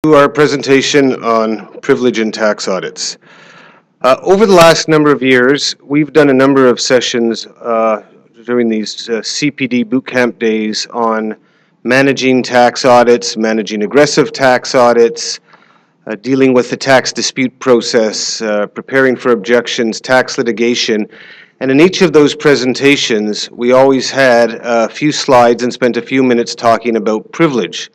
To our presentation on privilege and tax audits. Over the last number of years, we've done a number of sessions during these CPD Bootcamp days on managing tax audits, managing aggressive tax audits, dealing with the tax dispute process, preparing for objections, tax litigation. And in each of those presentations, we always had a few slides and spent a few minutes talking about privilege.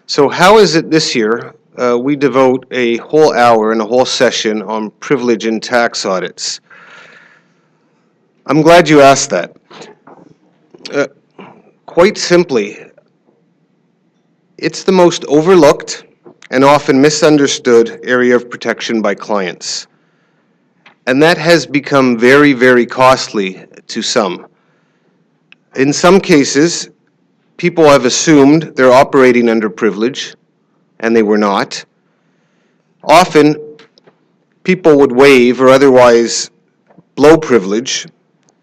So how is it this year we devote a whole hour and a whole session on privilege and tax audits? I'm glad you asked that. Quite simply, it's the most overlooked and often misunderstood area of protection by clients. And that has become very, very costly to some. In some cases, people have assumed they're operating under privilege, and they were not. Often, people would waive or otherwise blow privilege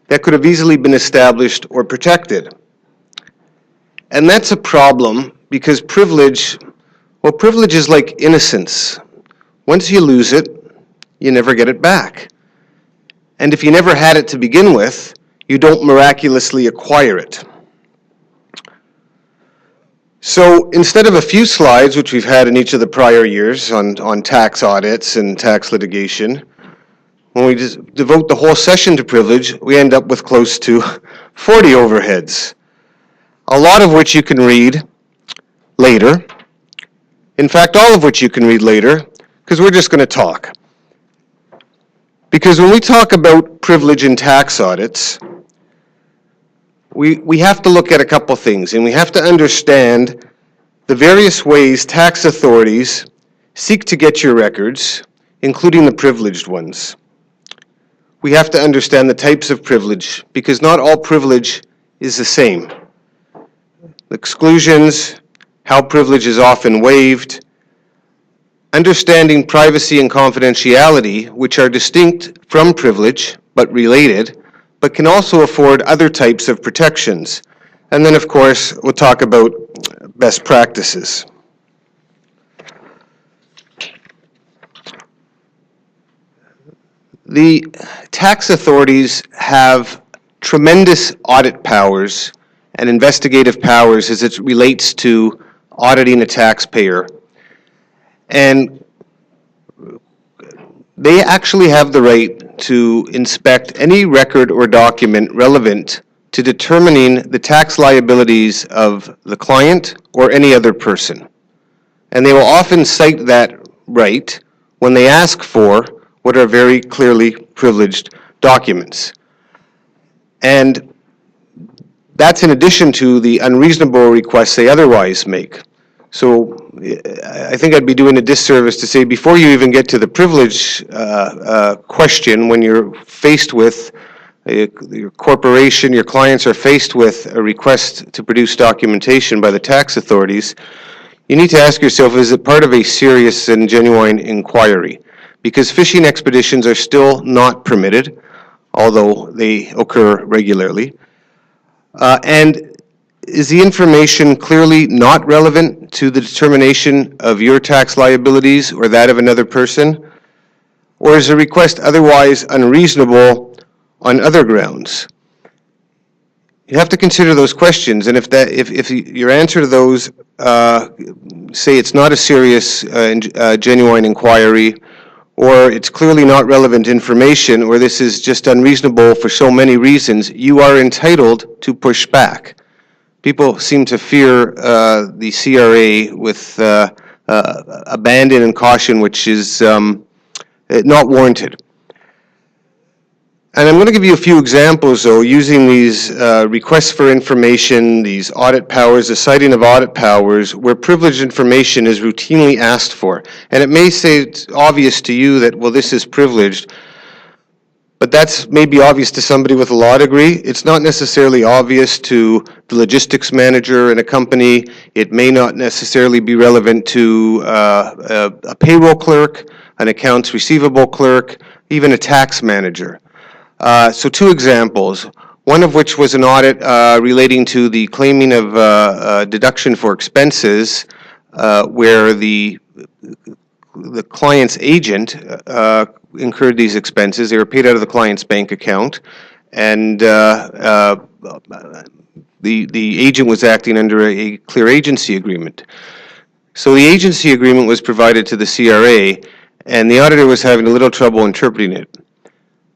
that could have easily been established or protected. And that's a problem because privilege is like innocence. Once you lose it, you never get it back. And if you never had it to begin with, you don't miraculously acquire it. So instead of a few slides, which we've had in each of the prior years on tax audits and tax litigation, when we just devote the whole session to privilege, we end up with close to 40 overheads, a lot of which you can read later. In fact, all of which you can read later, because we're just going to talk. Because when we talk about privilege in tax audits, we have to look at a couple things, and we have to understand the various ways tax authorities seek to get your records, including the privileged ones. We have to understand the types of privilege, because not all privilege is the same. Exclusions, how privilege is often waived, understanding privacy and confidentiality, which are distinct from privilege, but related, but can also afford other types of protections. And then, of course, we'll talk about best practices. The tax authorities have tremendous audit powers and investigative powers as it relates to auditing a taxpayer. And they actually have the right to inspect any record or document relevant to determining the tax liabilities of the client or any other person. And they will often cite that right when they ask for what are very clearly privileged documents. And that's in addition to the unreasonable requests they otherwise make. So I think I'd be doing a disservice to say before you even get to the privilege question, when you're faced with your corporation, your clients are faced with a request to produce documentation by the tax authorities, you need to ask yourself, is it part of a serious and genuine inquiry? Because fishing expeditions are still not permitted, although they occur regularly. And is the information clearly not relevant to the determination of your tax liabilities or that of another person? Or is the request otherwise unreasonable on other grounds? You have to consider those questions, and if your answer to those say it's not a serious genuine inquiry, or it's clearly not relevant information, or this is just unreasonable for so many reasons, you are entitled to push back. People seem to fear the CRA with abandon and caution, which is not warranted. And I'm going to give you a few examples, though, using these requests for information, these audit powers, the citing of audit powers, where privileged information is routinely asked for. And it may say it's obvious to you that, well, this is privileged, but that's maybe obvious to somebody with a law degree. It's not necessarily obvious to the logistics manager in a company. It may not necessarily be relevant to a payroll clerk, an accounts receivable clerk, even a tax manager. So two examples, one of which was an audit relating to the claiming of deduction for expenses where the the client's agent incurred these expenses. They were paid out of the client's bank account, and the agent was acting under a clear agency agreement. So the agency agreement was provided to the CRA, and the auditor was having a little trouble interpreting it.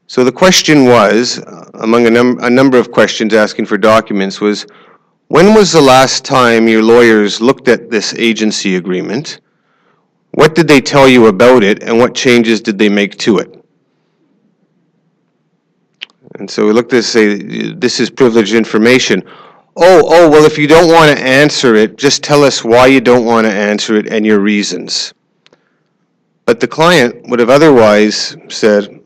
So the question was, among a number of questions asking for documents, was, when was the last time your lawyers looked at this agency agreement? What did they tell you about it, and what changes did they make to it? And so we looked at it and say, this is privileged information. Oh, well, if you don't want to answer it, just tell us why you don't want to answer it and your reasons. But the client would have otherwise said,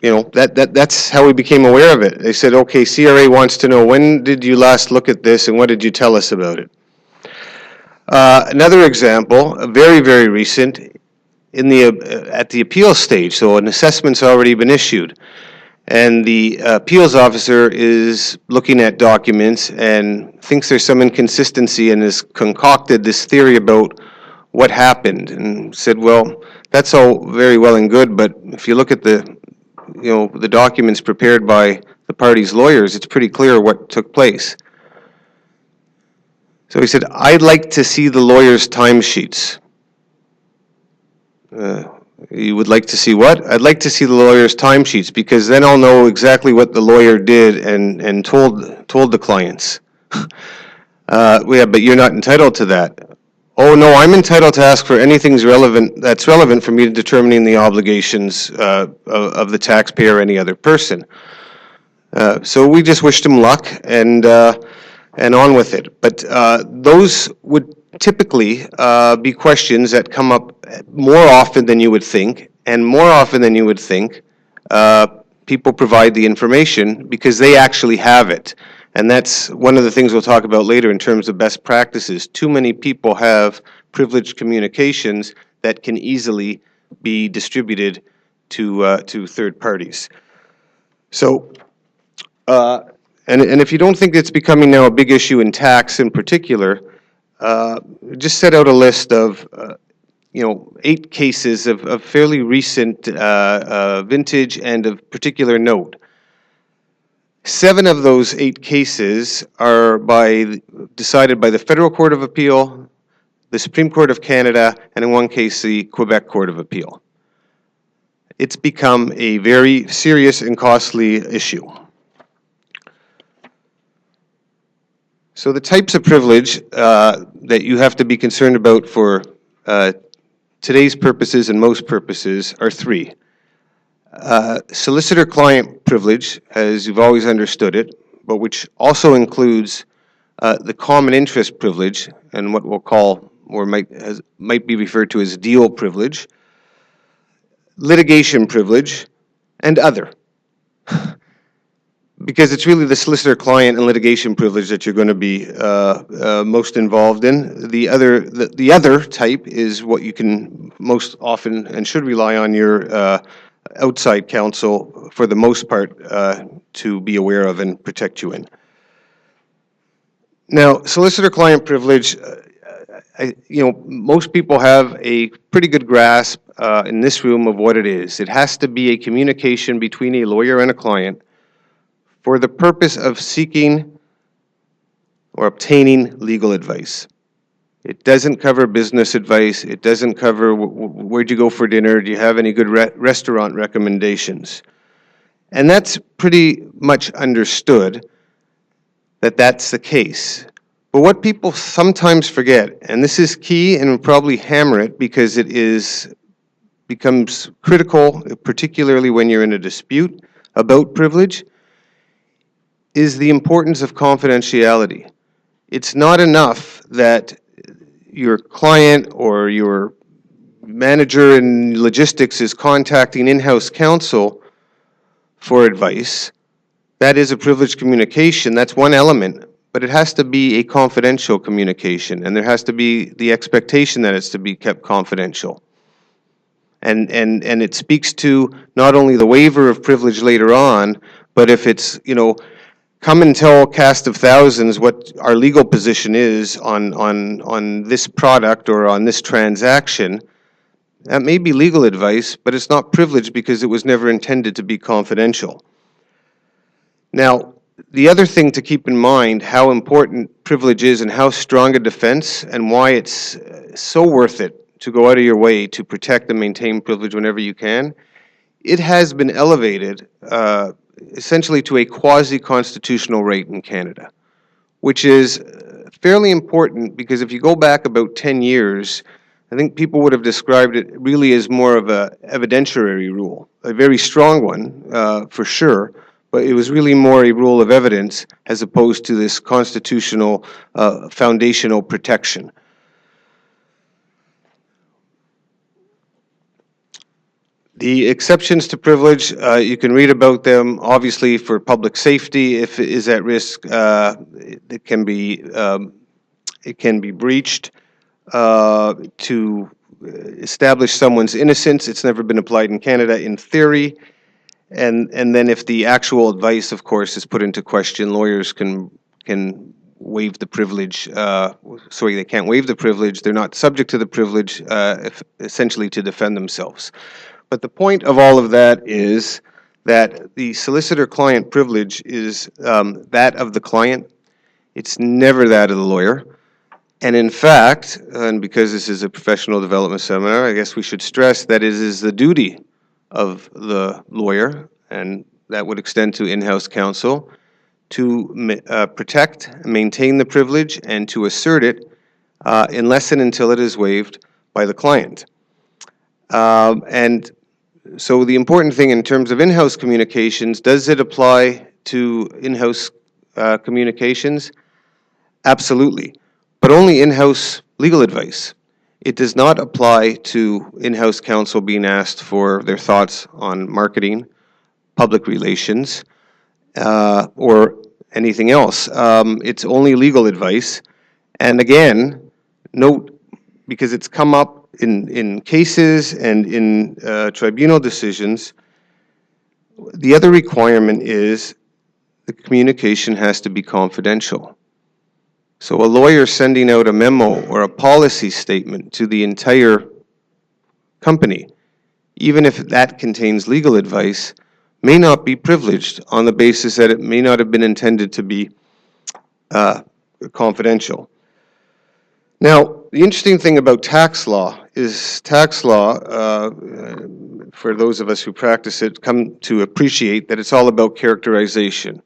you know, that's how we became aware of it. They said, okay, CRA wants to know, when did you last look at this and what did you tell us about it? Another example, very, very recent, at the appeal stage, so an assessment's already been issued, and the appeals officer is looking at documents and thinks there's some inconsistency and has concocted this theory about what happened, and said, well, that's all very well and good, but if you look at the documents prepared by the parties' lawyers, it's pretty clear what took place. So he said, I'd like to see the lawyer's timesheets. You would like to see what? I'd like to see the lawyer's timesheets, because then I'll know exactly what the lawyer did and told the clients. Yeah, but you're not entitled to that. Oh no, I'm entitled to ask for anything that's relevant for me to determining the obligations of the taxpayer or any other person. So we just wished him luck and on with it. But those would typically be questions that come up more often than you would think, and more often than you would think, people provide the information because they actually have it. And that's one of the things we'll talk about later in terms of best practices. Too many people have privileged communications that can easily be distributed to third parties. So, and if you don't think it's becoming now a big issue in tax in particular, just set out a list of 8 cases of fairly recent vintage and of particular note. 7 of those 8 cases are decided by the Federal Court of Appeal, the Supreme Court of Canada, and in one case, the Quebec Court of Appeal. It's become a very serious and costly issue. So the types of privilege that you have to be concerned about for today's purposes and most purposes are 3. Solicitor-client privilege, as you've always understood it, but which also includes the common interest privilege and what we'll call, or might be referred to as deal privilege, litigation privilege, and other. Because it's really the solicitor-client and litigation privilege that you're going to be most involved in. The other type is what you can most often and should rely on your outside counsel, for the most part, to be aware of and protect you in. Now, solicitor-client privilege, most people have a pretty good grasp in this room of what it is. It has to be a communication between a lawyer and a client for the purpose of seeking or obtaining legal advice. It doesn't cover business advice. It doesn't cover where'd you go for dinner, do you have any good restaurant recommendations. And that's pretty much understood that that's the case. But what people sometimes forget, and this is key and we'll probably hammer it because it becomes critical, particularly when you're in a dispute about privilege, is the importance of confidentiality. It's not enough that your client or your manager in logistics is contacting in-house counsel for advice. That is a privileged communication. That's one element, but it has to be a confidential communication, and there has to be the expectation that it's to be kept confidential. And it speaks to not only the waiver of privilege later on, but if it's, come and tell a cast of thousands what our legal position is on this product or on this transaction, That may be legal advice, but it's not privileged because it was never intended to be confidential. Now, the other thing to keep in mind, how important privilege is and how strong a defense and why it's so worth it to go out of your way to protect and maintain privilege whenever you can, it has been elevated essentially to a quasi-constitutional right in Canada, which is fairly important because if you go back about 10 years, I think people would have described it really as more of a evidentiary rule, a very strong one for sure, but it was really more a rule of evidence as opposed to this constitutional foundational protection. The exceptions to privilege, you can read about them. Obviously, for public safety, if it is at risk, it can be breached. To establish someone's innocence, it's never been applied in Canada in theory. And then if the actual advice, of course, is put into question, lawyers can waive the privilege. Sorry, they can't waive the privilege. They're not subject to the privilege, essentially to defend themselves. But the point of all of that is that the solicitor-client privilege is that of the client. It's never that of the lawyer. And in fact, and because this is a professional development seminar, I guess we should stress that it is the duty of the lawyer, and that would extend to in-house counsel, to protect, maintain the privilege, and to assert it unless and until it is waived by the client. And so the important thing in terms of in-house communications, does it apply to in-house communications? Absolutely, but only in-house legal advice. It does not apply to in-house counsel being asked for their thoughts on marketing, public relations, or anything else. It's only legal advice. And again, note, because it's come up in cases and in tribunal decisions, the other requirement is the communication has to be confidential. So a lawyer sending out a memo or a policy statement to the entire company, even if that contains legal advice, may not be privileged on the basis that it may not have been intended to be confidential. Now, the interesting thing about tax law is tax law, for those of us who practice it, come to appreciate that it's all about characterization.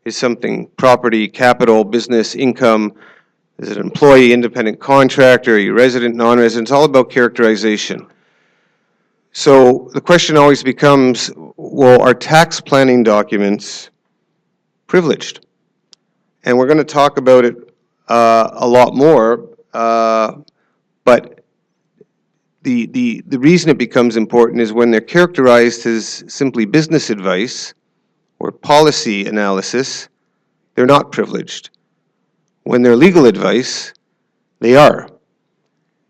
Is something property, capital, business, income? Is it an employee, independent contractor? Are you resident, non-resident? It's all about characterization. So the question always becomes, well, are tax planning documents privileged? And we're going to talk about it a lot more, but the reason it becomes important is when they're characterized as simply business advice or policy analysis, they're not privileged. When they're legal advice, they are.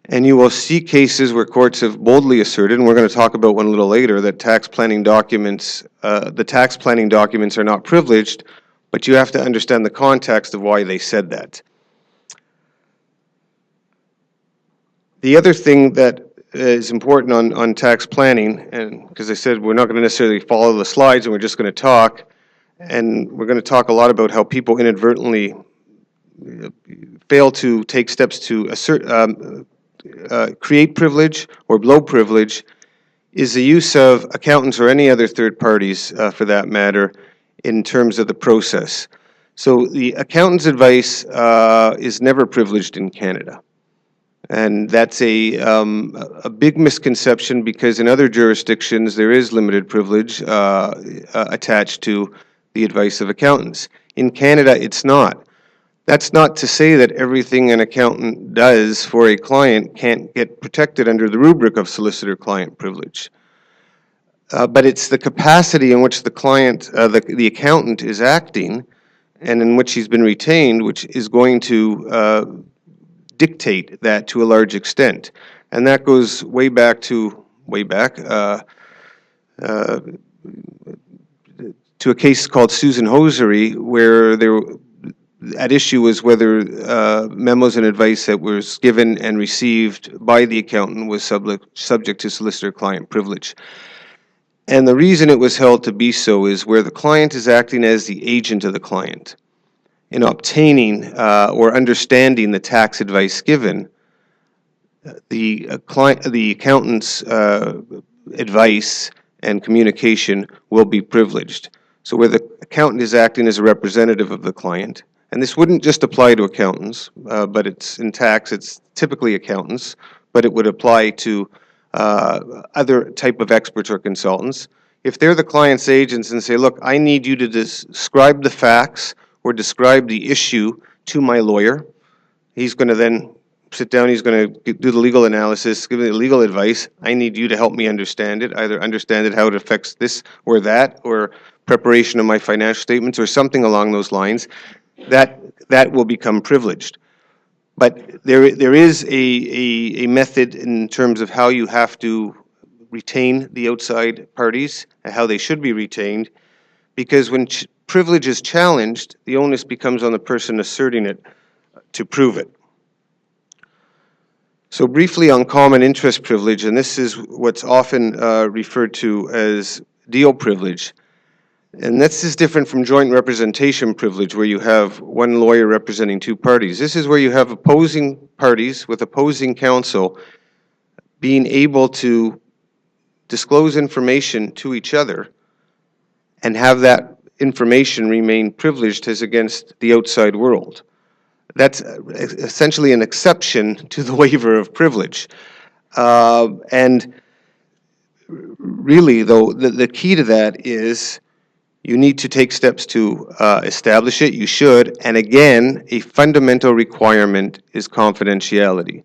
And you will see cases where courts have boldly asserted, and we're going to talk about one a little later, that tax planning documents, the tax planning documents are not privileged, but you have to understand the context of why they said that. The other thing that is important on tax planning, and because I said we're not going to necessarily follow the slides and we're just going to talk, and we're going to talk a lot about how people inadvertently fail to take steps to assert, create privilege or blow privilege, is the use of accountants or any other third parties, for that matter, in terms of the process. So the accountant's advice is never privileged in Canada. And that's a big misconception because in other jurisdictions there is limited privilege attached to the advice of accountants. In Canada, it's not. That's not to say that everything an accountant does for a client can't get protected under the rubric of solicitor-client privilege. But it's the capacity in which the client, the accountant is acting and in which he's been retained, which is going to dictate that to a large extent. And that goes way back to a case called Susan Hosiery, where at issue was whether memos and advice that was given and received by the accountant was subject to solicitor-client privilege. And the reason it was held to be so is where the client is acting as the agent of the client in obtaining or understanding the tax advice given, the accountant's advice and communication will be privileged. So where the accountant is acting as a representative of the client, and this wouldn't just apply to accountants, but it's in tax, it's typically accountants, but it would apply to other type of experts or consultants. If they're the client's agents and say, look, I need you to describe the facts or describe the issue to my lawyer, he's going to then sit down, he's going to do the legal analysis, give me the legal advice. I need you to help me understand it, either understand it, how it affects this or that, or preparation of my financial statements or something along those lines. That will become privileged. But there is a method in terms of how you have to retain the outside parties, and how they should be retained, because when privilege is challenged, the onus becomes on the person asserting it to prove it. So briefly on common interest privilege, and this is what's often referred to as deal privilege. And this is different from joint representation privilege, where you have one lawyer representing two parties. This is where you have opposing parties with opposing counsel being able to disclose information to each other and have that information remain privileged as against the outside world. That's essentially an exception to the waiver of privilege. And really, though, the key to that is you need to take steps to establish it. You should. And again, a fundamental requirement is confidentiality.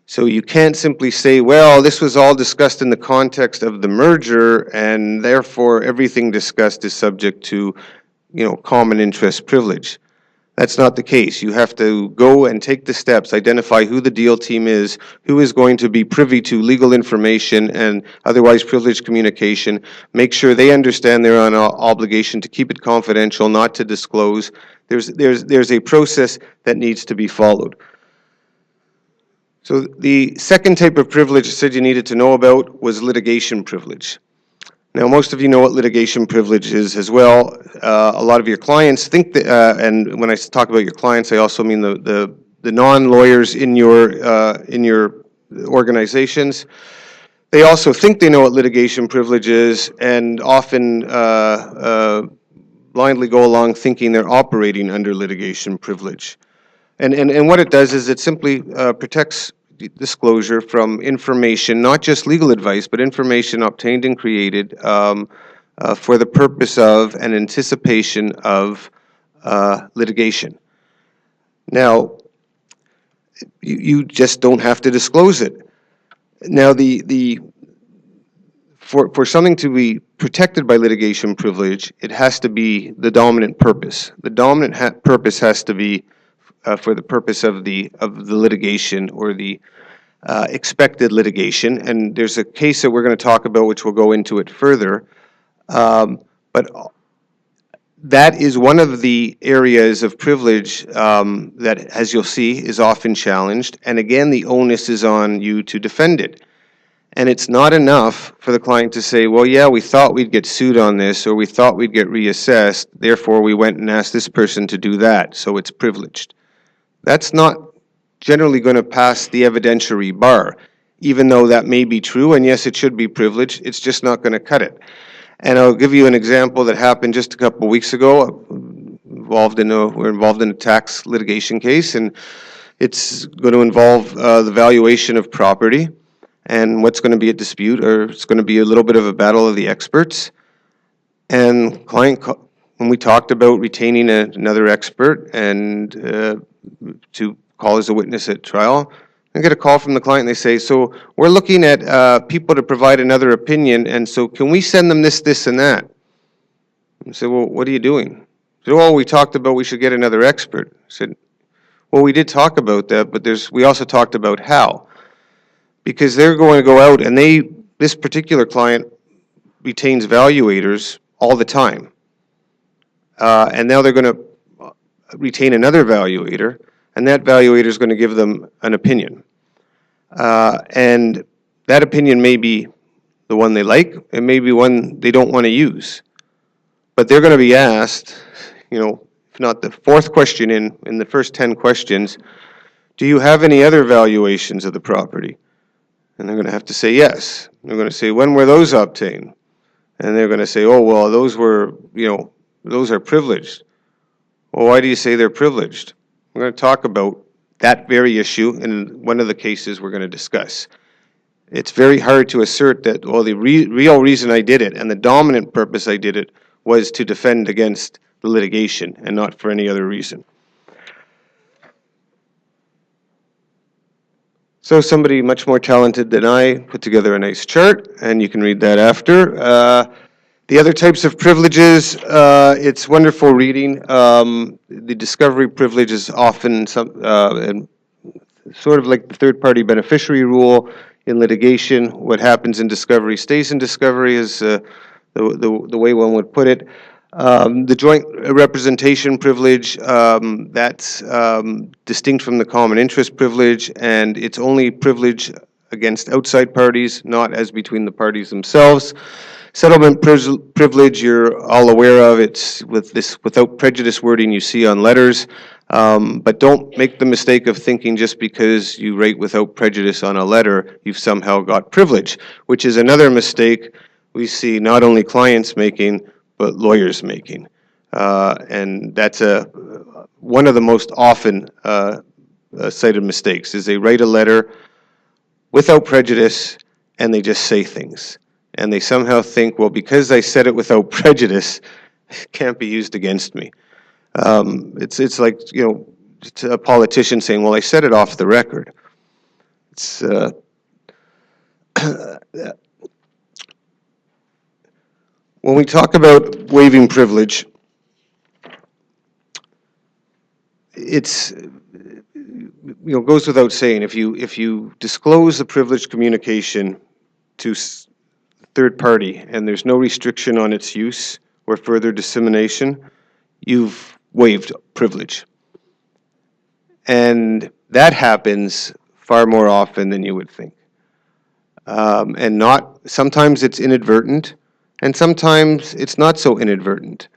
So you can't simply say, well, this was all discussed in the context of the merger, and therefore everything discussed is subject to, common interest privilege. That's not the case. You have to go and take the steps, identify who the deal team is, who is going to be privy to legal information and otherwise privileged communication, make sure they understand their own obligation to keep it confidential, not to disclose. There's a process that needs to be followed. So the second type of privilege I said you needed to know about was litigation privilege. Now, most of you know what litigation privilege is as well. A lot of your clients think that, and when I talk about your clients, I also mean the non-lawyers in your organizations. They also think they know what litigation privilege is, and often blindly go along thinking they're operating under litigation privilege. And what it does is it simply protects disclosure from information, not just legal advice, but information obtained and created for the purpose of and anticipation of litigation. Now, you just don't have to disclose it. Now, for something to be protected by litigation privilege, it has to be the dominant purpose. The dominant purpose has to be for the purpose of the litigation or the expected litigation. And there's a case that we're going to talk about, which we'll go into it further. But that is one of the areas of privilege that, as you'll see, is often challenged. And again, the onus is on you to defend it. And it's not enough for the client to say, well, yeah, we thought we'd get sued on this, or we thought we'd get reassessed, therefore we went and asked this person to do that, so it's privileged. That's not generally going to pass the evidentiary bar, even though that may be true, and yes, it should be privileged, it's just not going to cut it. And I'll give you an example that happened just a couple of weeks ago. We're involved in a tax litigation case, and it's going to involve the valuation of property, and what's going to be a dispute, or it's going to be a little bit of a battle of the experts. And client, when we talked about retaining another expert and to call as a witness at trial, I get a call from the client and they say, so we're looking at people to provide another opinion, and so can we send them this, this, and that? I said, well, what are you doing? I said, well, we talked about we should get another expert. I said, well, we did talk about that, but we also talked about how. Because they're going to go out and this particular client retains valuators all the time. And now they're going to retain another valuator, and that valuator is going to give them an opinion. And that opinion may be the one they like, it may be one they don't want to use. But they're going to be asked, if not the fourth question in the first 10 questions, do you have any other valuations of the property? And they're going to have to say yes. They're going to say, when were those obtained? And they're going to say, oh, well, those are privileged. Well, why do you say they're privileged? We're going to talk about that very issue in one of the cases we're going to discuss. It's very hard to assert that, well, the real reason I did it and the dominant purpose I did it was to defend against the litigation and not for any other reason. So somebody much more talented than I put together a nice chart, and you can read that after. The other types of privileges, it's wonderful reading. The discovery privilege is often sort of like the third-party beneficiary rule in litigation. What happens in discovery stays in discovery is the way one would put it. The joint representation privilege, that's distinct from the common interest privilege, and it's only privilege against outside parties, not as between the parties themselves. Settlement privilege, you're all aware of. It's with this without prejudice wording you see on letters. But don't make the mistake of thinking just because you write without prejudice on a letter, you've somehow got privilege, which is another mistake we see not only clients making, but lawyers making. And that's one of the most often cited mistakes, is they write a letter without prejudice and they just say things. And they somehow think, well, because I said it without prejudice, it can't be used against me. It's like, it's a politician saying, well, I said it off the record. It's when we talk about waiving privilege, it's goes without saying, if you disclose the privileged communication to third party and there's no restriction on its use or further dissemination, you've waived privilege. And that happens far more often than you would think. Sometimes it's inadvertent, and sometimes it's not so inadvertent.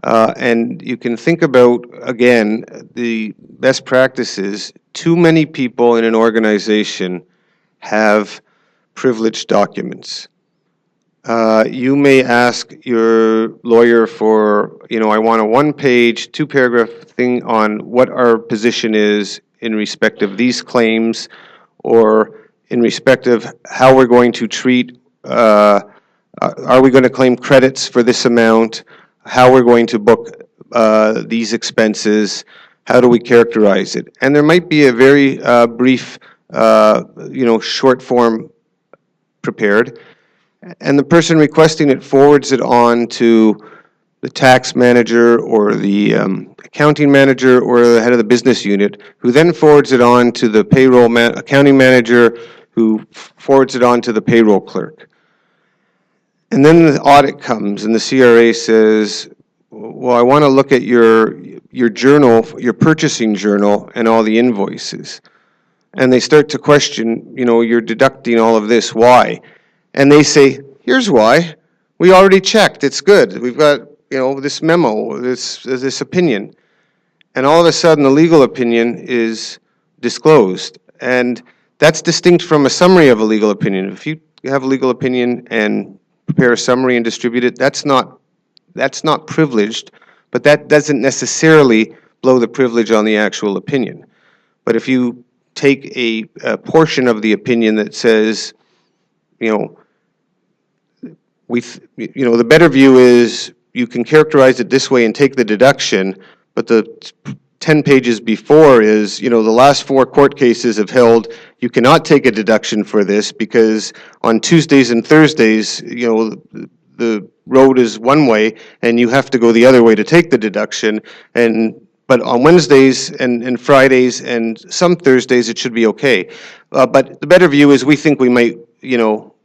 And you can think about, again, the best practices. Too many people in an organization have privileged documents. You may ask your lawyer for, I want a one-page, two-paragraph thing on what our position is in respect of these claims, or in respect of how we're going to treat, are we going to claim credits for this amount, how we're going to book these expenses, how do we characterize it? And there might be a very brief, short form prepared, and the person requesting it forwards it on to the tax manager or the accounting manager or the head of the business unit, who then forwards it on to the payroll accounting manager, who forwards it on to the payroll clerk. And then the audit comes and the CRA says, well, I want to look at your journal, your purchasing journal, and all the invoices. And they start to question, you're deducting all of this, why? And they say, here's why. We already checked, it's good. We've got, this memo, this opinion. And all of a sudden, the legal opinion is disclosed. And that's distinct from a summary of a legal opinion. If you have a legal opinion and prepare a summary and distribute it, that's not privileged, but that doesn't necessarily blow the privilege on the actual opinion. But if you take a portion of the opinion that says, the better view is you can characterize it this way and take the deduction, but the 10 pages before is, the last 4 court cases have held you cannot take a deduction for this because on Tuesdays and Thursdays, the road is one way and you have to go the other way to take the deduction, but on Wednesdays and Fridays and some Thursdays it should be okay. But the better view is we think we might,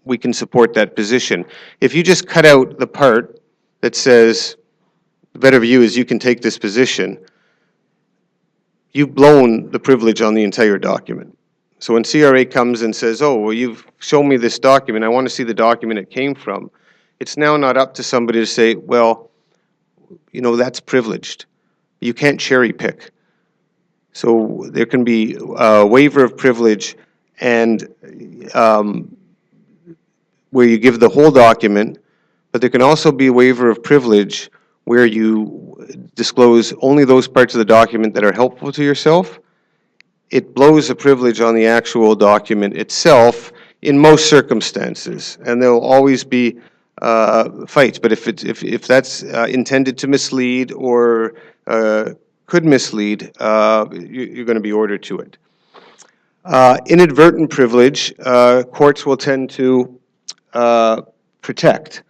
we can support that position. If you just cut out the part that says the better view is you can take this position, you've blown the privilege on the entire document. So when CRA comes and says, oh, well, you've shown me this document, I want to see the document it came from, it's now not up to somebody to say, well, you know, that's privileged. You can't cherry pick. So there can be a waiver of privilege and where you give the whole document, but there can also be a waiver of privilege where you disclose only those parts of the document that are helpful to yourself. It blows a privilege on the actual document itself in most circumstances, and there will always be fights. But if that's intended to mislead or could mislead, you're going to be ordered to it. Inadvertent privilege, courts will tend to protect.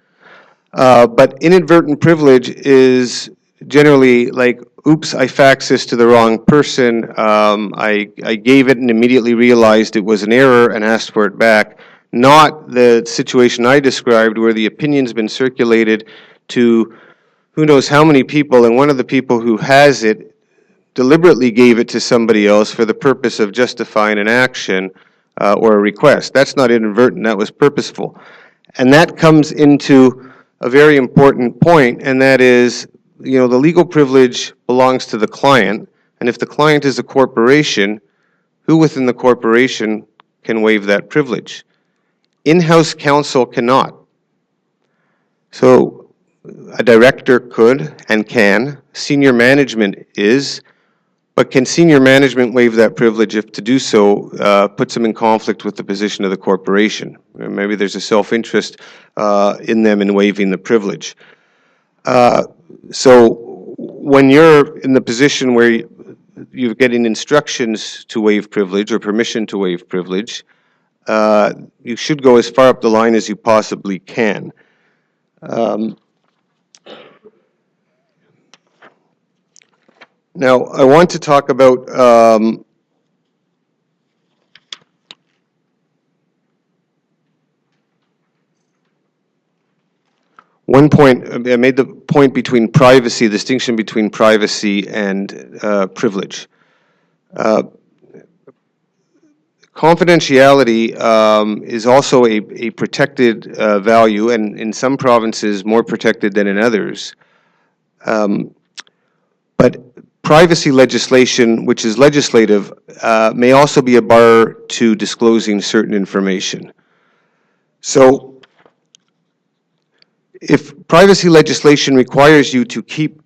But inadvertent privilege is generally like, oops, I faxed this to the wrong person. I gave it and immediately realized it was an error and asked for it back. Not the situation I described where the opinion's been circulated to who knows how many people, and one of the people who has it deliberately gave it to somebody else for the purpose of justifying an action or a request. That's not inadvertent, that was purposeful. And that comes into a very important point, and that is, you know, the legal privilege belongs to the client, and if the client is a corporation, who within the corporation can waive that privilege? In-house counsel cannot. So a director could and can, senior management is, but can senior management waive that privilege if to do so puts them in conflict with the position of the corporation? Maybe there's a self-interest in them in waiving the privilege. So when you're in the position where you're getting instructions to waive privilege or permission to waive privilege, you should go as far up the line as you possibly can. Now, I want to talk about one point. I made the point between privacy, the distinction between privacy and privilege. Confidentiality is also a protected value, and in some provinces more protected than in others. But privacy legislation, which is legislative, may also be a bar to disclosing certain information. So if privacy legislation requires you to keep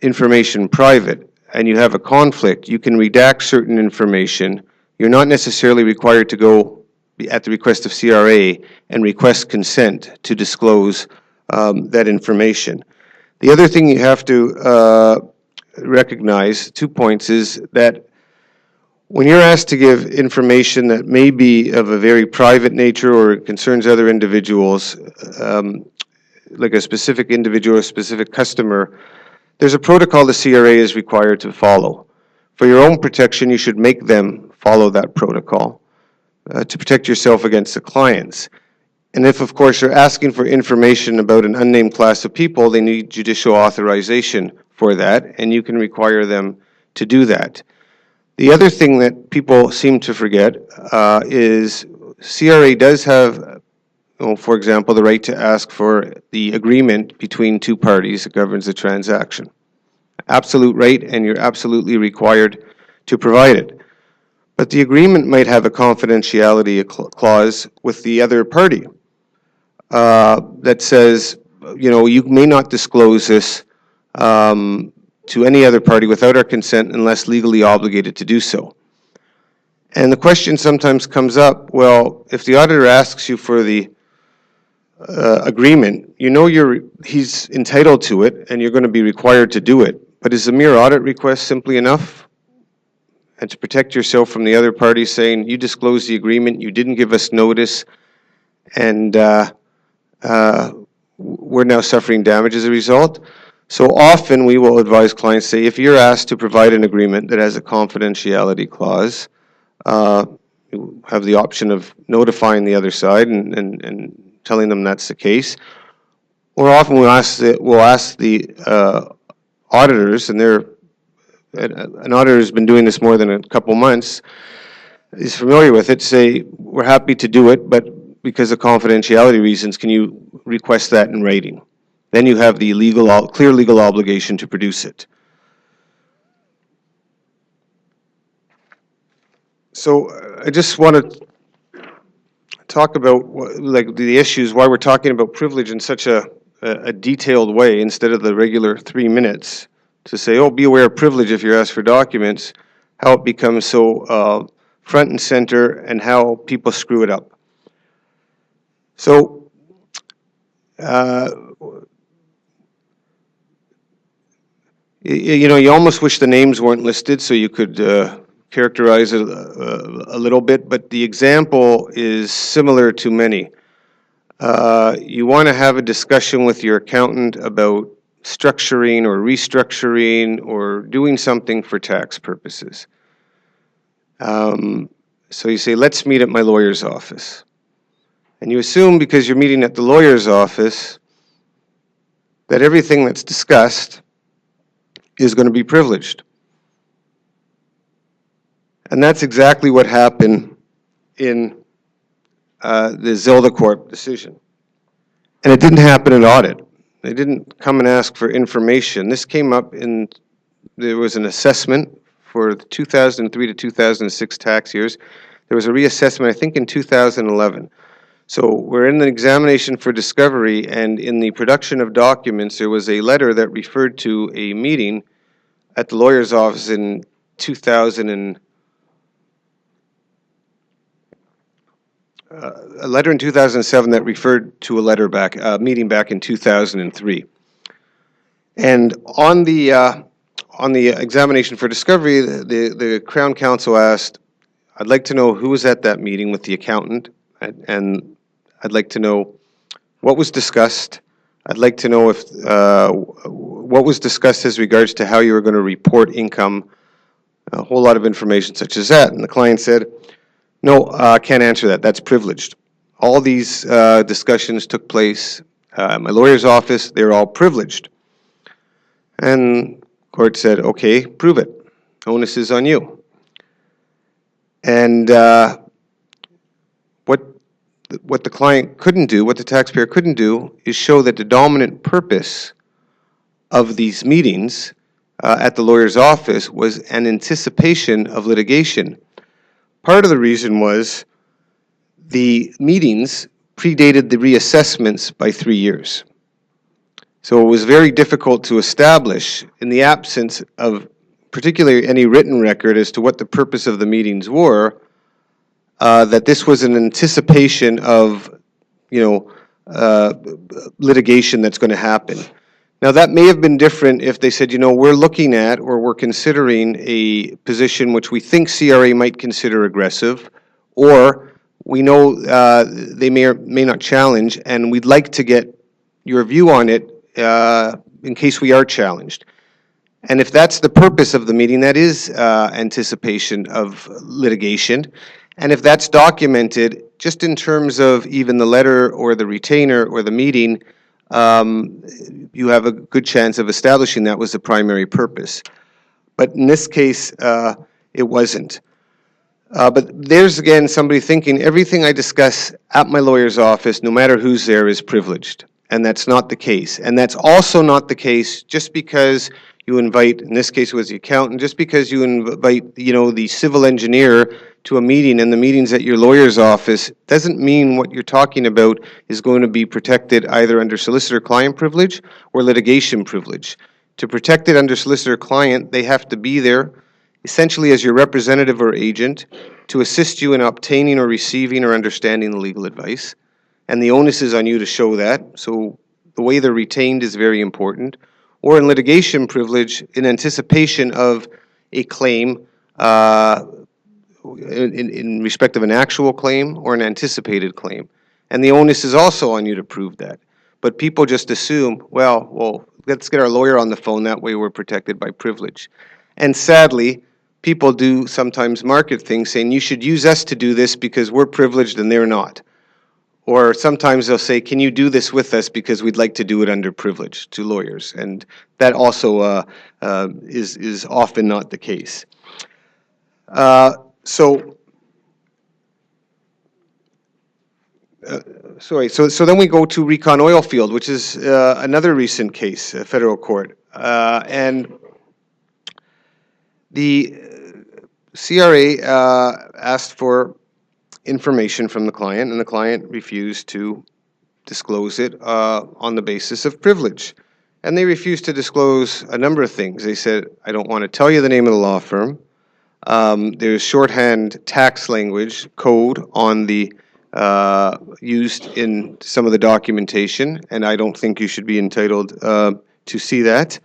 information private and you have a conflict, you can redact certain information. You're not necessarily required to go at the request of CRA and request consent to disclose that information. The other thing you have to recognize, 2 points, is that when you're asked to give information that may be of a very private nature or concerns other individuals, like a specific individual or a specific customer, there's a protocol the CRA is required to follow. For your own protection, you should make them follow that protocol to protect yourself against the clients. And if, of course, you're asking for information about an unnamed class of people, they need judicial authorization for that, and you can require them to do that. The other thing that people seem to forget is CRA does have, for example, the right to ask for the agreement between two parties that governs the transaction. Absolute right, and you're absolutely required to provide it. But the agreement might have a confidentiality clause with the other party that says, you know, you may not disclose this to any other party without our consent unless legally obligated to do so. And the question sometimes comes up, well, if the auditor asks you for the agreement, you know he's entitled to it and you're going to be required to do it, but is a mere audit request simply enough? And to protect yourself from the other party saying, you disclosed the agreement, you didn't give us notice, and we're now suffering damage as a result. So often we will advise clients, say, if you're asked to provide an agreement that has a confidentiality clause, you have the option of notifying the other side and telling them that's the case. Or often we'll ask the auditors, and they're an auditor who's been doing this more than a couple months is familiar with it, say, we're happy to do it, but because of confidentiality reasons, can you request that in writing? Then you have the clear legal obligation to produce it. So I just want to talk about like the issues, why we're talking about privilege in such a detailed way instead of the regular 3 minutes to say, oh, be aware of privilege if you're asked for documents, how it becomes so front and center and how people screw it up. So you almost wish the names weren't listed so you could characterize it a little bit, but the example is similar to many. You want to have a discussion with your accountant about structuring or restructuring or doing something for tax purposes. So you say, let's meet at my lawyer's office. And you assume because you're meeting at the lawyer's office that everything that's discussed is going to be privileged. And that's exactly what happened in the Zilda Corp decision. And it didn't happen in audit. They didn't come and ask for information. This came up there was an assessment for the 2003 to 2006 tax years. There was a reassessment, I think, in 2011. So we're in the examination for discovery, and in the production of documents, there was a letter that referred to a meeting at the lawyer's office in 2000 a letter in 2007 that referred to a meeting back in 2003. And on the examination for discovery, the Crown Counsel asked, I'd like to know who was at that meeting with the accountant, and I'd like to know what was discussed. I'd like to know if what was discussed as regards to how you were going to report income, a whole lot of information such as that. And the client said, no, I can't answer that. That's privileged. All these discussions took place at my lawyer's office. They're all privileged. And court said, okay, prove it. Onus is on you. And what the client couldn't do, what the taxpayer couldn't do, is show that the dominant purpose of these meetings at the lawyer's office was an anticipation of litigation. Part of the reason was the meetings predated the reassessments by 3 years. So it was very difficult to establish, in the absence of particularly any written record as to what the purpose of the meetings were, that this was an anticipation of, litigation that's going to happen. Now, that may have been different if they said, we're looking at or we're considering a position which we think CRA might consider aggressive, or we know they may or may not challenge, and we'd like to get your view on it in case we are challenged. And if that's the purpose of the meeting, that is anticipation of litigation. And if that's documented, just in terms of even the letter or the retainer or the meeting, you have a good chance of establishing that was the primary purpose. But in this case, it wasn't. But there's, again, somebody thinking everything I discuss at my lawyer's office, no matter who's there, is privileged. And that's not the case. And that's also not the case just because you invite, in this case it was the accountant, just because you invite, the civil engineer to a meeting, and the meeting's at your lawyer's office, doesn't mean what you're talking about is going to be protected either under solicitor-client privilege or litigation privilege. To protect it under solicitor-client, they have to be there essentially as your representative or agent to assist you in obtaining or receiving or understanding the legal advice. And the onus is on you to show that. So the way they're retained is very important. Or in litigation privilege, in anticipation of a claim, in respect of an actual claim or an anticipated claim. And the onus is also on you to prove that. But people just assume, well, let's get our lawyer on the phone, that way we're protected by privilege. And sadly, people do sometimes market things saying you should use us to do this because we're privileged and they're not. Or sometimes they'll say, can you do this with us because we'd like to do it under privilege to lawyers. And that also is often not the case. So then we go to Recon Oilfield, which is another recent case, federal court. And the CRA asked for information from the client, and the client refused to disclose it on the basis of privilege. And they refused to disclose a number of things. They said, I don't want to tell you the name of the law firm. There's shorthand tax language code on the used in some of the documentation, and I don't think you should be entitled to see that.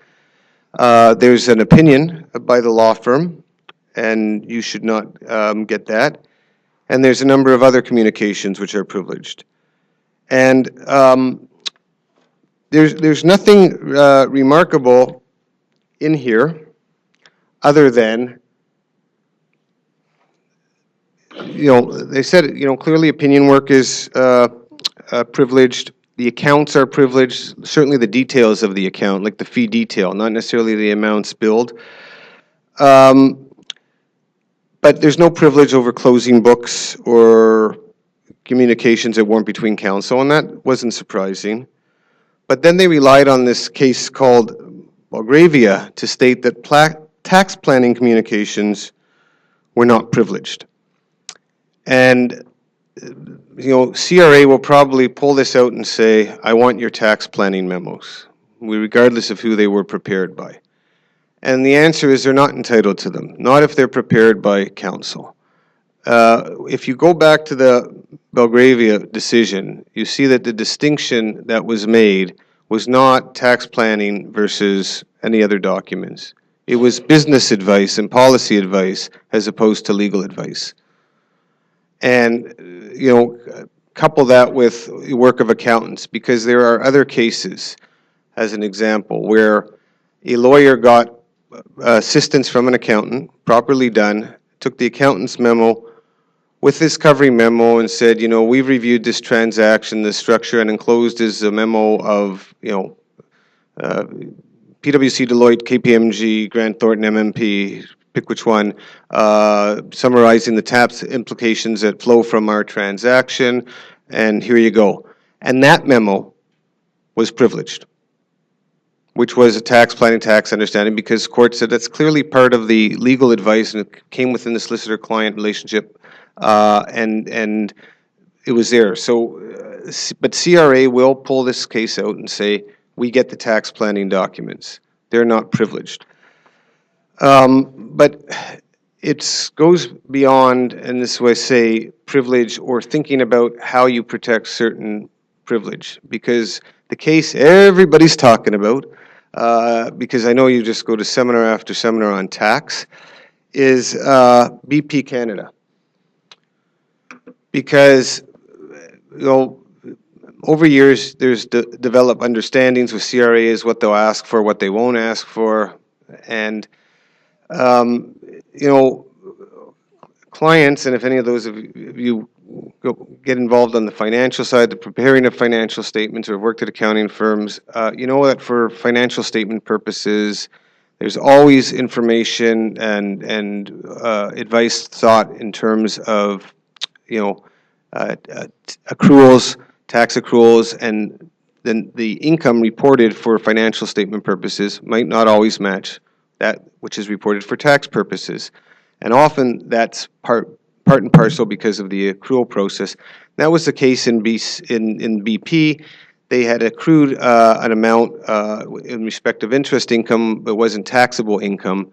There's an opinion by the law firm, and you should not get that. And there's a number of other communications which are privileged. And there's nothing remarkable in here other than, they said, clearly opinion work is privileged. The accounts are privileged, certainly the details of the account, like the fee detail, not necessarily the amounts billed. But there's no privilege over closing books or communications that weren't between counsel, and that wasn't surprising. But then they relied on this case called Belgravia to state that tax planning communications were not privileged. And CRA will probably pull this out and say, I want your tax planning memos, regardless of who they were prepared by. And the answer is they're not entitled to them, not if they're prepared by counsel. If you go back to the Belgravia decision, you see that the distinction that was made was not tax planning versus any other documents. It was business advice and policy advice as opposed to legal advice. And, couple that with the work of accountants, because there are other cases, as an example, where a lawyer got assistance from an accountant, properly done, took the accountant's memo with this covering memo and said, we've reviewed this transaction, the structure, and enclosed is a memo of, PwC, Deloitte, KPMG, Grant Thornton, MMP, pick which one, summarizing the tax implications that flow from our transaction, and here you go. And that memo was privileged, which was a tax planning, tax understanding, because court said that's clearly part of the legal advice and it came within the solicitor-client relationship, and it was there. So, but CRA will pull this case out and say, we get the tax planning documents. They're not privileged. But it goes beyond, and this way say, privilege or thinking about how you protect certain privilege, because the case everybody's talking about, because I know you just go to seminar after seminar on tax, is BP Canada. Because, over years, there's developed understandings with CRAs, what they'll ask for, what they won't ask for, and, clients, and if any of those of you get involved on the financial side, the preparing of financial statements or worked at accounting firms, you know that for financial statement purposes, there's always information and advice thought in terms of, accruals, tax accruals, and then the income reported for financial statement purposes might not always match that which is reported for tax purposes. And often that's part and parcel because of the accrual process. That was the case in BP. They had accrued an amount in respect of interest income, but wasn't taxable income.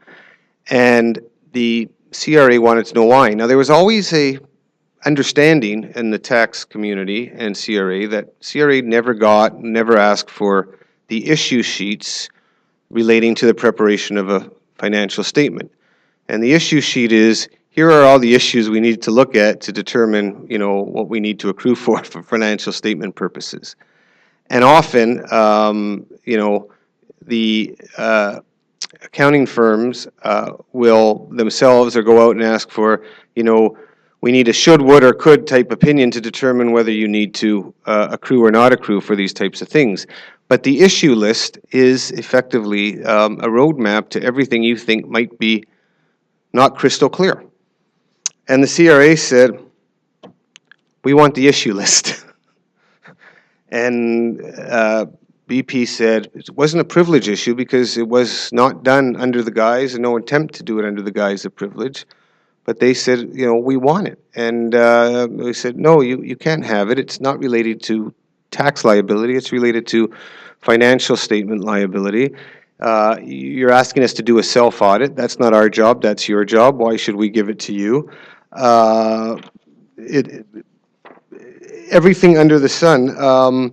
And the CRA wanted to know why. Now, there was always a understanding in the tax community and CRA that CRA never asked for the issue sheets relating to the preparation of a financial statement. And the issue sheet is, here are all the issues we need to look at to determine, what we need to accrue for financial statement purposes. And often, the accounting firms will themselves or go out and ask for, we need a should, would, or could type opinion to determine whether you need to accrue or not accrue for these types of things. But the issue list is effectively a roadmap to everything you think might be not crystal clear. And the CRA said, we want the issue list. And BP said it wasn't a privilege issue because it was not done under the guise, and no attempt to do it under the guise of privilege. But they said, we want it. And we said, no, you can't have it. It's not related to tax liability. It's related to financial statement liability. You're asking us to do a self-audit. That's not our job. That's your job. Why should we give it to you? Everything under the sun.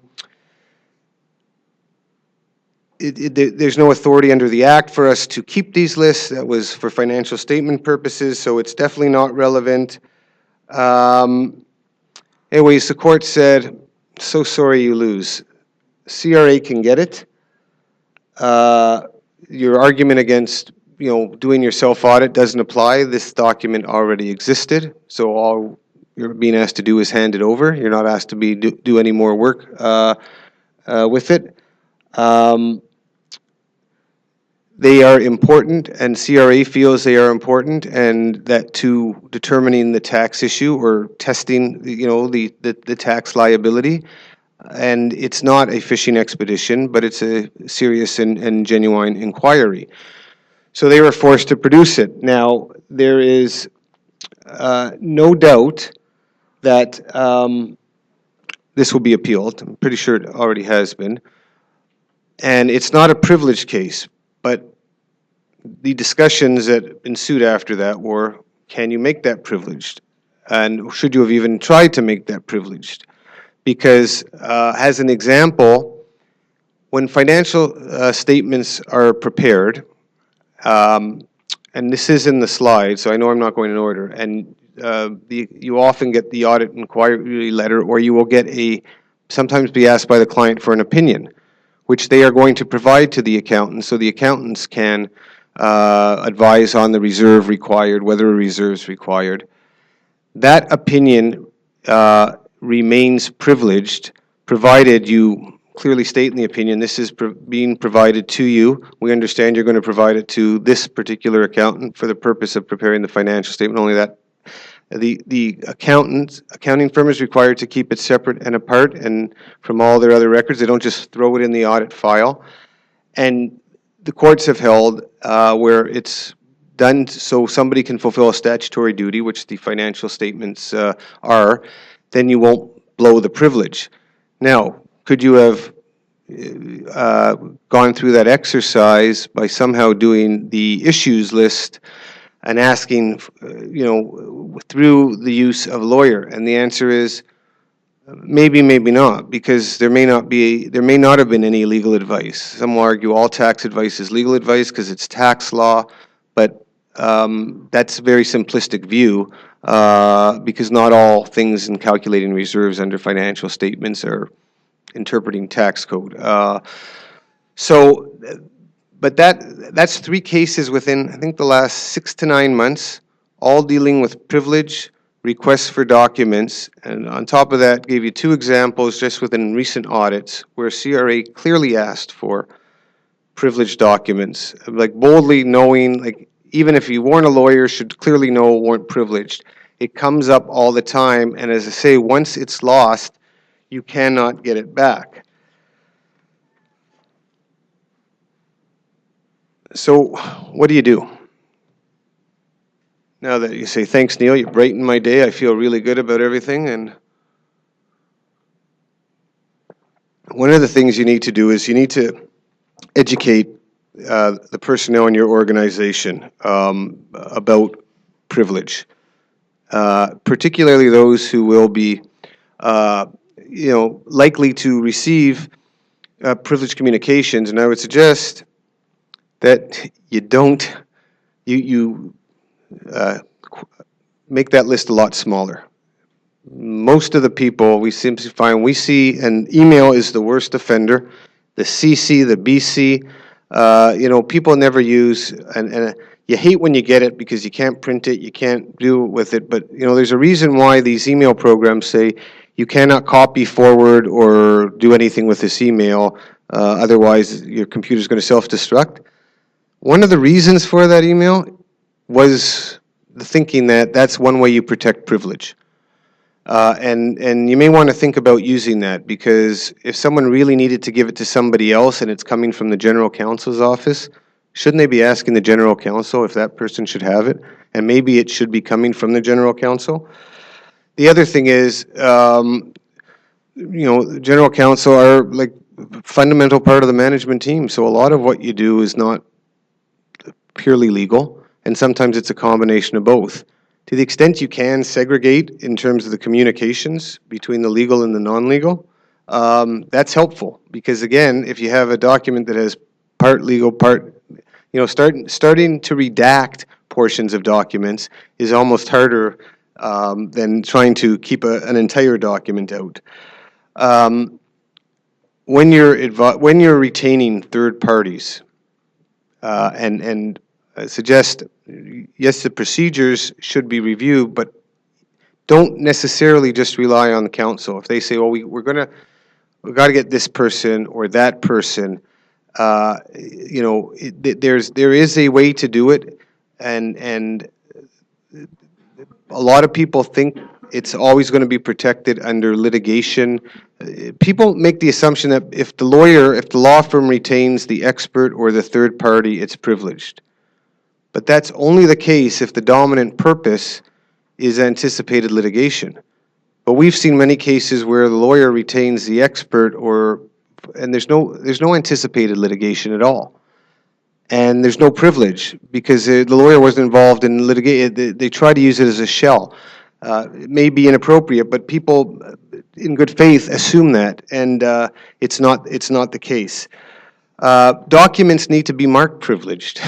There's no authority under the Act for us to keep these lists. That was for financial statement purposes, so it's definitely not relevant. Anyways, the court said, so sorry you lose. CRA can get it. Your argument against doing your self-audit doesn't apply. This document already existed, so all you're being asked to do is hand it over. You're not asked to do any more work with it. They are important, and CRA feels they are important, and that to determining the tax issue or testing, the tax liability. And it's not a fishing expedition, but it's a serious and genuine inquiry. So they were forced to produce it. Now, there is no doubt that this will be appealed. I'm pretty sure it already has been. And it's not a privilege case, but the discussions that ensued after that were, can you make that privileged? And should you have even tried to make that privileged? Because, as an example, when financial statements are prepared, and this is in the slide, so I know I'm not going in order, and you often get the audit inquiry letter, or you will get sometimes be asked by the client for an opinion, which they are going to provide to the accountant, so the accountants can advise on the reserve required, whether a reserve is required. That opinion remains privileged, provided you clearly state in the opinion, this is being provided to you. We understand you're going to provide it to this particular accountant for the purpose of preparing the financial statement. Only that the accounting firm is required to keep it separate and apart and from all their other records. They don't just throw it in the audit file. And the courts have held where it's done so somebody can fulfill a statutory duty, which the financial statements are, then you won't blow the privilege. Now, could you have gone through that exercise by somehow doing the issues list and asking, through the use of a lawyer? And the answer is maybe, maybe not, because there may not have been any legal advice. Some will argue all tax advice is legal advice because it's tax law, but that's a very simplistic view because not all things in calculating reserves under financial statements are interpreting tax code. But that's 3 cases within, I think, the last 6 to 9 months, all dealing with privilege, requests for documents, and on top of that, gave you 2 examples just within recent audits where CRA clearly asked for privileged documents, like boldly knowing, like even if you weren't a lawyer, should clearly know weren't privileged. It comes up all the time, and as I say, once it's lost, you cannot get it back. So what do? Now that you say, thanks, Neil, you brightened my day, I feel really good about everything. And one of the things you need to do is you need to educate the personnel in your organization about privilege, particularly those who will be likely to receive privileged communications. And I would suggest that you don't, you make that list a lot smaller. Most of the people we simply find, we see, and email is the worst offender, the CC, the BC, people never use, and you hate when you get it because you can't print it, you can't do with it, but there's a reason why these email programs say you cannot copy, forward, or do anything with this email, otherwise your computer's going to self-destruct. One of the reasons for that email was the thinking that that's one way you protect privilege. And you may want to think about using that, because if someone really needed to give it to somebody else and it's coming from the general counsel's office, shouldn't they be asking the general counsel if that person should have it? And maybe it should be coming from the general counsel. The other thing is, the general counsel are like fundamental part of the management team. So a lot of what you do is not purely legal, and sometimes it's a combination of both. To the extent you can segregate in terms of the communications between the legal and the non-legal, that's helpful, because again, if you have a document that has part legal, part, starting to redact portions of documents is almost harder than trying to keep an entire document out. When you're retaining third parties, and suggest, yes, the procedures should be reviewed, but don't necessarily just rely on the council. If they say, well, we've got to get this person or that person, there is a way to do it, and a lot of people think it's always going to be protected under litigation. People make the assumption that if the law firm retains the expert or the third party, it's privileged. But that's only the case if the dominant purpose is anticipated litigation. But we've seen many cases where the lawyer retains the expert, and there's no anticipated litigation at all. And there's no privilege because the lawyer wasn't involved in litigation. They try to use it as a shell. It may be inappropriate, but people in good faith assume that, and it's not the case. Documents need to be marked privileged.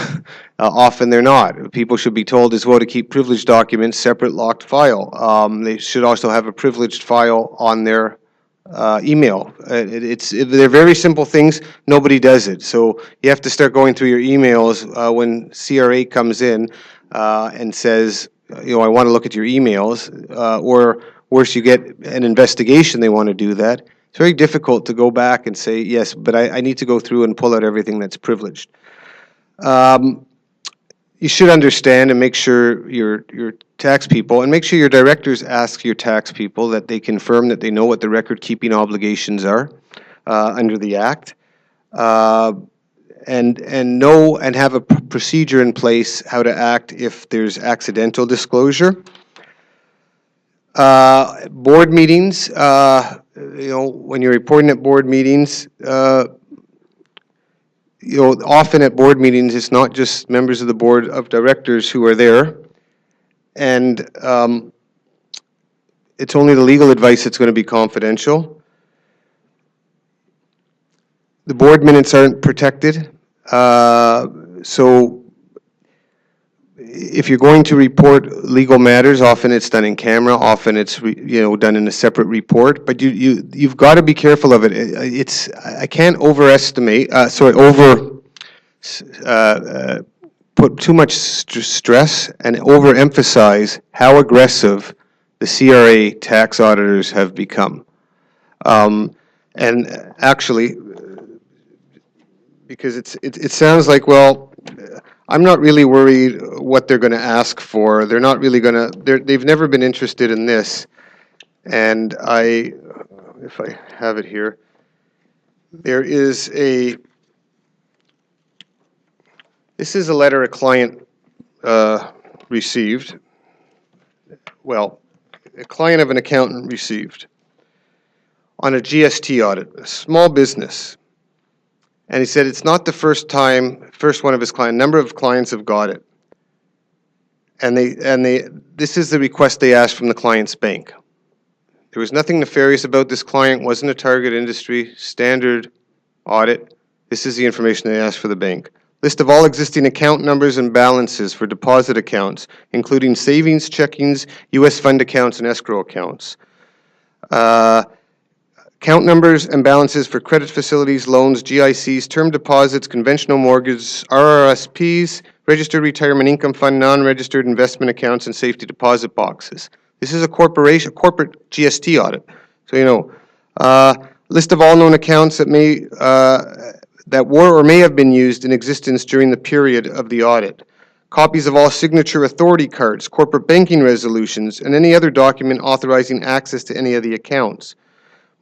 Often they're not. People should be told as well to keep privileged documents separate, locked file. They should also have a privileged file on their email. They're very simple things. Nobody does it. So you have to start going through your emails when CRA comes in and says, I want to look at your emails, or worse, you get an investigation, they want to do that. It's very difficult to go back and say, yes, but I need to go through and pull out everything that's privileged. You should understand and make sure your tax people, and make sure your directors ask your tax people that they confirm that they know what the record-keeping obligations are under the Act, and know and have a procedure in place how to act if there's accidental disclosure. Board meetings, when you're reporting at board meetings, often at board meetings, it's not just members of the board of directors who are there, and it's only the legal advice that's going to be confidential. The board minutes aren't protected, so if you're going to report legal matters, often it's done in camera, often it's done in a separate report. But you've got to be careful of it. I can't overestimate. Put too much stress and overemphasize how aggressive the CRA tax auditors have become. And actually, because it sounds like, well, I'm not really worried what they're going to ask for. They're not really going to, they've never been interested in this. And if I have it here, there is this is a letter a client received. Well, a client of an accountant received on a GST audit, a small business. And he said it's not the first one of his clients. A number of clients have got it. And this is the request they asked from the client's bank. There was nothing nefarious about this client, wasn't a target industry, standard audit. This is the information they asked for the bank. List of all existing account numbers and balances for deposit accounts, including savings, checkings, U.S. fund accounts, and escrow accounts. Account numbers and balances for credit facilities, loans, GICs, term deposits, conventional mortgages, RRSPs, registered retirement income fund, non-registered investment accounts, and safety deposit boxes. This is a corporate GST audit. So, you know, list of all known accounts that that were or may have been used in existence during the period of the audit. Copies of all signature authority cards, corporate banking resolutions, and any other document authorizing access to any of the accounts.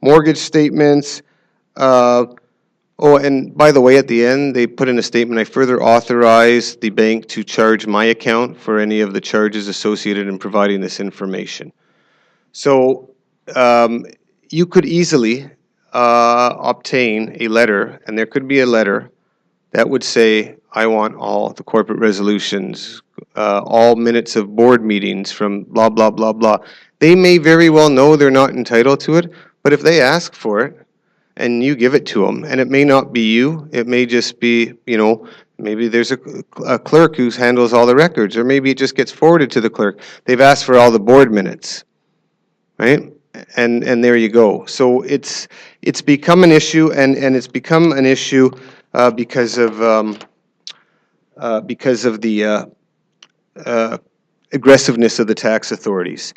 Mortgage statements. Oh, and by the way, at the end, they put in a statement, I further authorize the bank to charge my account for any of the charges associated in providing this information. So you could easily obtain a letter, and there could be a letter that would say, I want all the corporate resolutions, all minutes of board meetings from blah, blah, blah, blah. They may very well know they're not entitled to it, but if they ask for it, and you give it to them, and it may not be you, it may just be, you know, maybe there's a clerk who handles all the records, or maybe it just gets forwarded to the clerk. They've asked for all the board minutes, right? And there you go. So it's become an issue, and it's become an issue because of the aggressiveness of the tax authorities.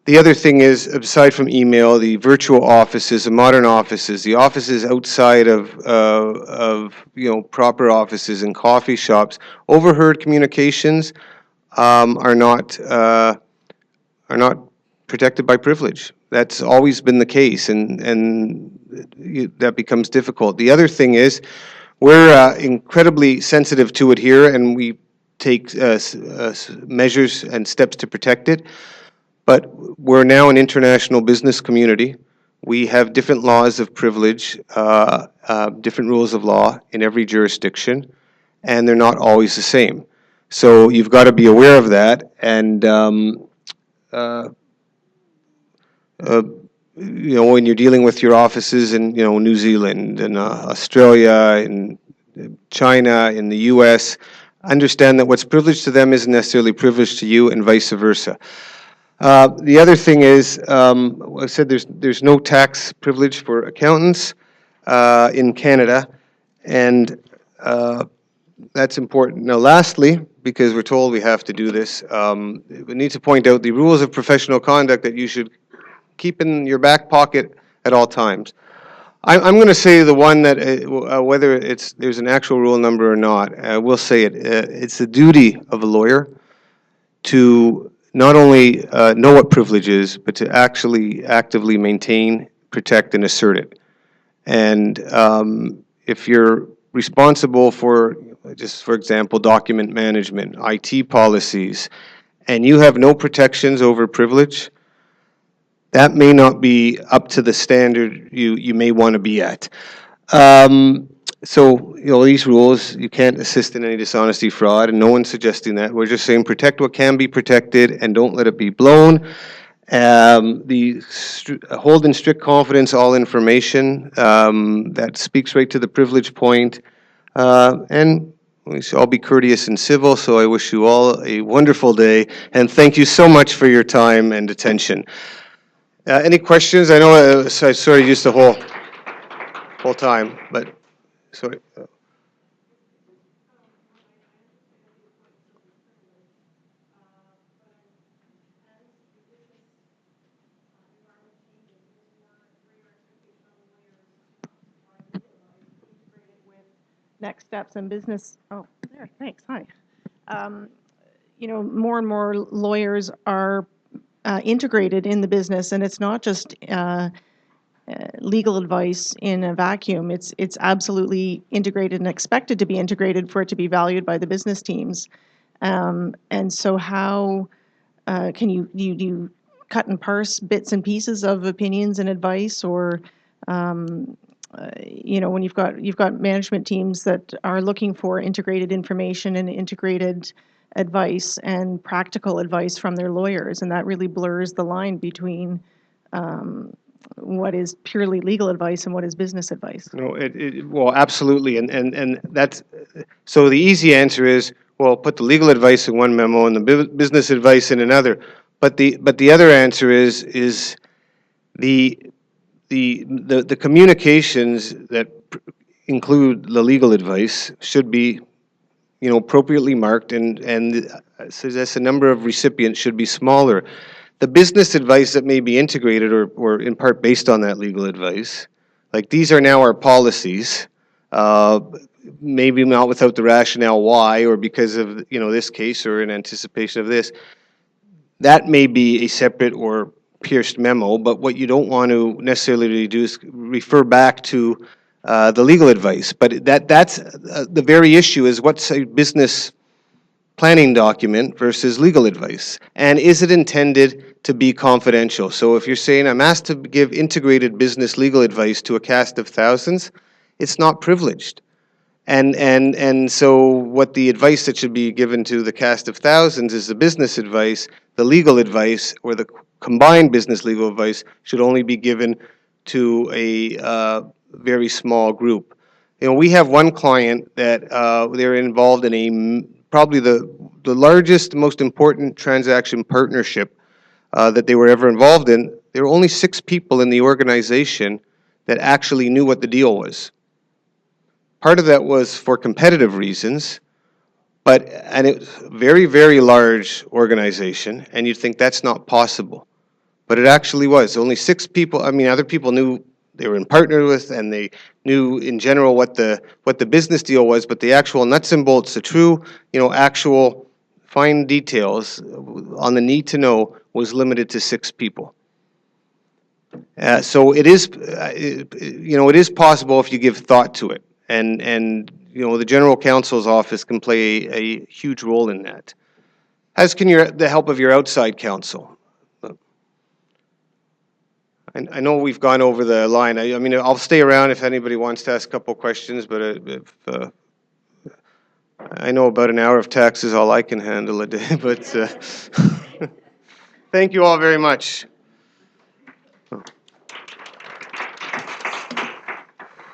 The other thing is, aside from email, the virtual offices, the modern offices, the offices outside of you know, proper offices and coffee shops, overheard communications are not protected by privilege. That's always been the case, and that becomes difficult. The other thing is, we're incredibly sensitive to it here, and we take measures and steps to protect it. But we're now an international business community. We have different laws of privilege, different rules of law in every jurisdiction, and they're not always the same. So you've got to be aware of that, and you know, when you're dealing with your offices in, you know, New Zealand and Australia and China, in the U.S., understand that what's privileged to them isn't necessarily privileged to you, and vice versa. The other thing is, I said there's no tax privilege for accountants in Canada, and that's important. Now, lastly, because we're told we have to do this, we need to point out the rules of professional conduct that you should keep in your back pocket at all times. I'm going to say the one that, whether there's an actual rule number or not, I will say it. It's the duty of a lawyer to not only know what privilege is, but to actually actively maintain, protect, and assert it. And if you're responsible for, just for example, document management, IT policies, and you have no protections over privilege, that may not be up to the standard you may want to be at. So, you know, these rules, you can't assist in any dishonesty, fraud, and no one's suggesting that. We're just saying protect what can be protected and don't let it be blown. Hold in strict confidence all information. That speaks right to the privilege point. And we should all be courteous and civil, so I wish you all a wonderful day, and thank you so much for your time and attention. Any questions? I know I sort of used the whole time, but sorry. Next steps in business. Oh, there, thanks, hi. You know, more and more lawyers are integrated in the business, and it's not just legal advice in a vacuum. It's absolutely integrated and expected to be integrated for it to be valued by the business teams. And so how can you cut and parse bits and pieces of opinions and advice, or you know, when you've got management teams that are looking for integrated information and integrated advice and practical advice from their lawyers, and that really blurs the line between what is purely legal advice and what is business advice. No, well, absolutely, and that's, so the easy answer is, well, put the legal advice in one memo and the business advice in another. But the other answer is the communications that include the legal advice should be appropriately marked, and suggests a number of recipients should be smaller. The business advice that may be integrated or in part based on that legal advice, like these are now our policies, uh, maybe not without the rationale why, or because of, this case or in anticipation of this, that may be a separate or pierced memo, but what you don't want to necessarily do is refer back to the legal advice. But that's the very issue is what's a business planning document versus legal advice? And is it intended to be confidential? So if you're saying I'm asked to give integrated business legal advice to a cast of thousands, it's not privileged. And so what the advice that should be given to the cast of thousands is the business advice. The legal advice or the combined business legal advice should only be given to a very small group. We have one client that they're involved in probably the largest, most important transaction partnership that they were ever involved in. There were only 6 people in the organization that actually knew what the deal was. Part of that was for competitive reasons, and it's a very, very large organization, and you'd think that's not possible. But it actually was. Only 6 people, other people knew they were in partner with, and they knew in general what the business deal was, but the actual nuts and bolts, the true, actual fine details on the need to know was limited to 6 people. So it is possible if you give thought to it. And the general counsel's office can play a huge role in that, as can the help of your outside counsel. I know we've gone over the line. I'll stay around if anybody wants to ask a couple questions, but I know about an hour of tax is all I can handle a day. But thank you all very much.